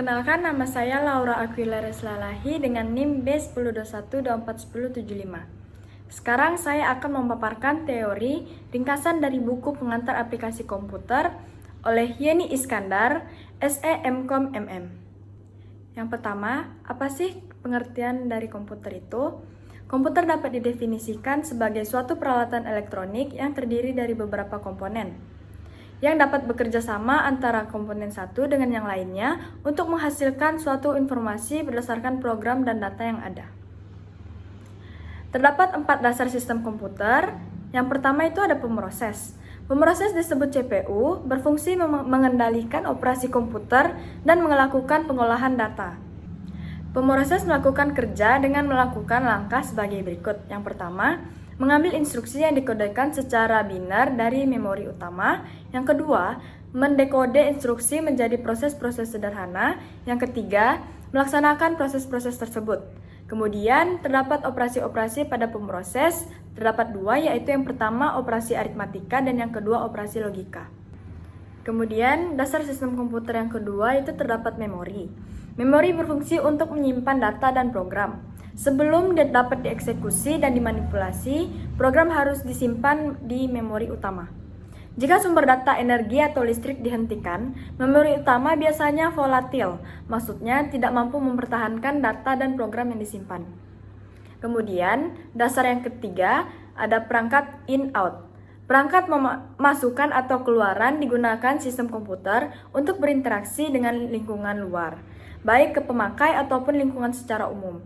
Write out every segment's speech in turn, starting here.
Perkenalkan, nama saya Laura Aquila Reslalahi dengan NIM B1021241075. Sekarang saya akan memaparkan teori ringkasan dari buku pengantar aplikasi komputer oleh Yeni Iskandar, SE MKom MM. Yang pertama, apa sih pengertian dari komputer itu? Komputer dapat didefinisikan sebagai suatu peralatan elektronik yang terdiri dari beberapa komponen yang dapat bekerja sama antara komponen satu dengan yang lainnya untuk menghasilkan suatu informasi berdasarkan program dan data yang ada. Terdapat 4 dasar sistem komputer. Yang pertama itu ada pemroses. Pemroses disebut CPU, berfungsi mengendalikan operasi komputer dan melakukan pengolahan data. Pemroses melakukan kerja dengan melakukan langkah sebagai berikut. Yang pertama, mengambil instruksi yang dikodekan secara biner dari memori utama. Yang kedua, mendekode instruksi menjadi proses-proses sederhana. Yang ketiga, melaksanakan proses-proses tersebut. Kemudian, terdapat operasi-operasi pada pemroses. Terdapat 2, yaitu yang pertama operasi aritmatika dan yang kedua operasi logika. Kemudian, dasar sistem komputer yang kedua itu terdapat memori. Memori berfungsi untuk menyimpan data dan program. Sebelum dapat dieksekusi dan dimanipulasi, program harus disimpan di memori utama. Jika sumber data energi atau listrik dihentikan, memori utama biasanya volatil, maksudnya tidak mampu mempertahankan data dan program yang disimpan. Kemudian, dasar yang ketiga ada perangkat in-out. Perangkat memasukkan atau keluaran digunakan sistem komputer untuk berinteraksi dengan lingkungan luar, baik ke pemakai ataupun lingkungan secara umum.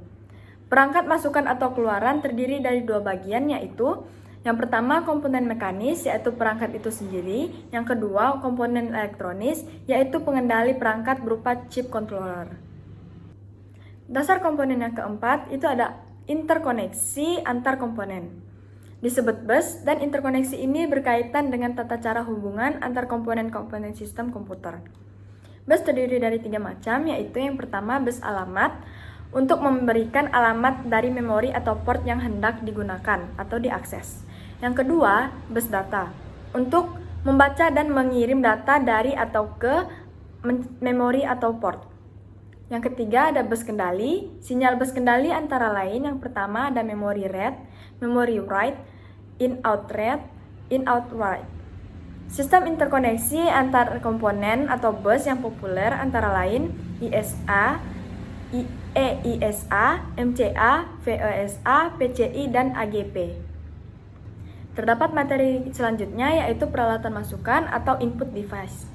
Perangkat masukan atau keluaran terdiri dari 2 bagian, yaitu yang pertama komponen mekanis, yaitu perangkat itu sendiri. Yang kedua komponen elektronis, yaitu pengendali perangkat berupa chip controller. Dasar komponen yang keempat itu ada interkoneksi antar komponen, disebut bus, dan interkoneksi ini berkaitan dengan tata cara hubungan antar komponen-komponen sistem komputer. Bus terdiri dari 3 macam, yaitu yang pertama bus alamat, untuk memberikan alamat dari memori atau port yang hendak digunakan atau diakses. Yang kedua, bus data, untuk membaca dan mengirim data dari atau ke memori atau port. Yang ketiga ada bus kendali. Sinyal bus kendali antara lain yang pertama ada memory read, memory write, in-out read, in-out write. Sistem interkoneksi antar komponen atau bus yang populer antara lain ISA, EISA, MCA, VESA, PCI, dan AGP. Terdapat materi selanjutnya yaitu peralatan masukan atau input device.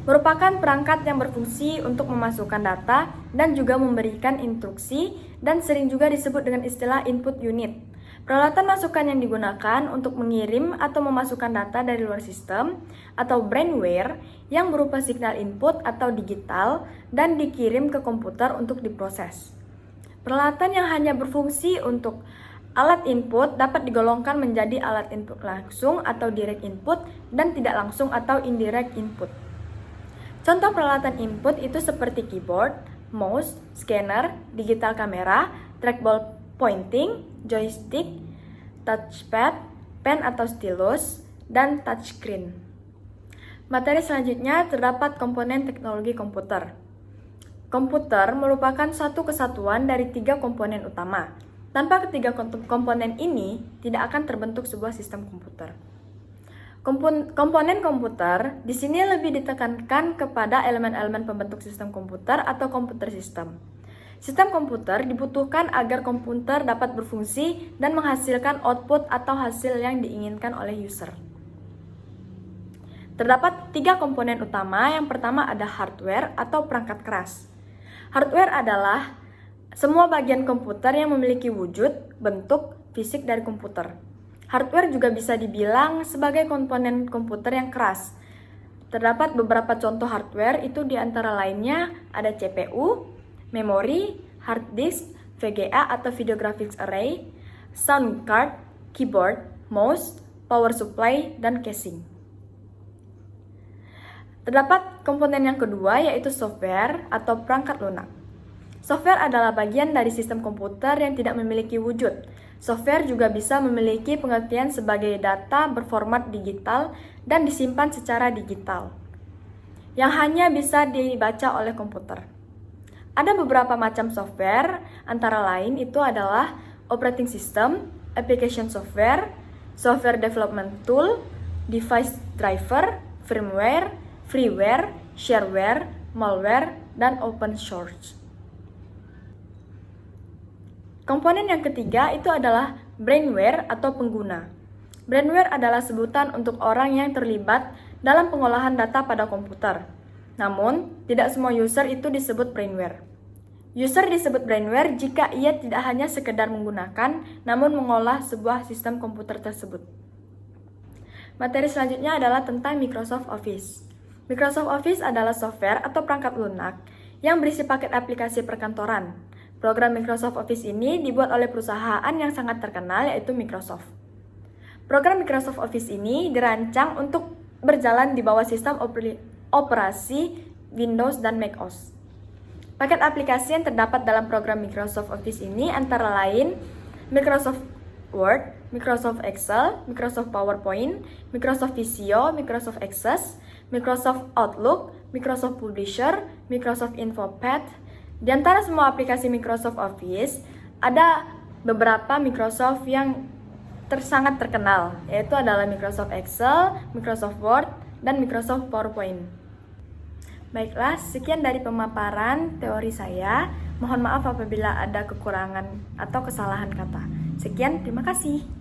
Merupakan perangkat yang berfungsi untuk memasukkan data dan juga memberikan instruksi dan sering juga disebut dengan istilah input unit. Peralatan masukan yang digunakan untuk mengirim atau memasukkan data dari luar sistem atau brainware yang berupa signal input atau digital dan dikirim ke komputer untuk diproses. Peralatan yang hanya berfungsi untuk alat input dapat digolongkan menjadi alat input langsung atau direct input dan tidak langsung atau indirect input. Contoh peralatan input itu seperti keyboard, mouse, scanner, digital camera, trackball pointing, joystick, touchpad, pen atau stylus, dan touchscreen. Materi selanjutnya terdapat komponen teknologi komputer. Komputer merupakan satu kesatuan dari 3 komponen utama. Tanpa ketiga komponen ini, tidak akan terbentuk sebuah sistem komputer. Komponen komputer di sini lebih ditekankan kepada elemen-elemen pembentuk sistem komputer atau komputer sistem. Sistem komputer dibutuhkan agar komputer dapat berfungsi dan menghasilkan output atau hasil yang diinginkan oleh user. Terdapat 3 komponen utama. Yang pertama ada hardware atau perangkat keras. Hardware adalah semua bagian komputer yang memiliki wujud, bentuk, fisik dari komputer. Hardware juga bisa dibilang sebagai komponen komputer yang keras. Terdapat beberapa contoh hardware, itu diantara lainnya ada CPU, memori, hard disk, VGA atau video graphics array, sound card, keyboard, mouse, power supply, dan casing. Terdapat komponen yang kedua yaitu software atau perangkat lunak. Software adalah bagian dari sistem komputer yang tidak memiliki wujud. Software juga bisa memiliki pengertian sebagai data berformat digital dan disimpan secara digital, yang hanya bisa dibaca oleh komputer. Ada beberapa macam software, antara lain itu adalah operating system, application software, software development tool, device driver, firmware, freeware, shareware, malware, dan open source. Komponen yang ketiga itu adalah brainware atau pengguna. Brainware adalah sebutan untuk orang yang terlibat dalam pengolahan data pada komputer. Namun, tidak semua user itu disebut brainware. User disebut brainware jika ia tidak hanya sekedar menggunakan, namun mengolah sebuah sistem komputer tersebut. Materi selanjutnya adalah tentang Microsoft Office. Microsoft Office adalah software atau perangkat lunak yang berisi paket aplikasi perkantoran. Program Microsoft Office ini dibuat oleh perusahaan yang sangat terkenal yaitu Microsoft. Program Microsoft Office ini dirancang untuk berjalan di bawah sistem operasi Windows dan macOS. Paket aplikasi yang terdapat dalam program Microsoft Office ini antara lain Microsoft Word, Microsoft Excel, Microsoft PowerPoint, Microsoft Visio, Microsoft Access, Microsoft Outlook, Microsoft Publisher, Microsoft InfoPad. Di antara semua aplikasi Microsoft Office, ada beberapa Microsoft yang sangat terkenal, yaitu adalah Microsoft Excel, Microsoft Word, dan Microsoft PowerPoint. Baiklah, sekian dari pemaparan teori saya. Mohon maaf apabila ada kekurangan atau kesalahan kata. Sekian, terima kasih.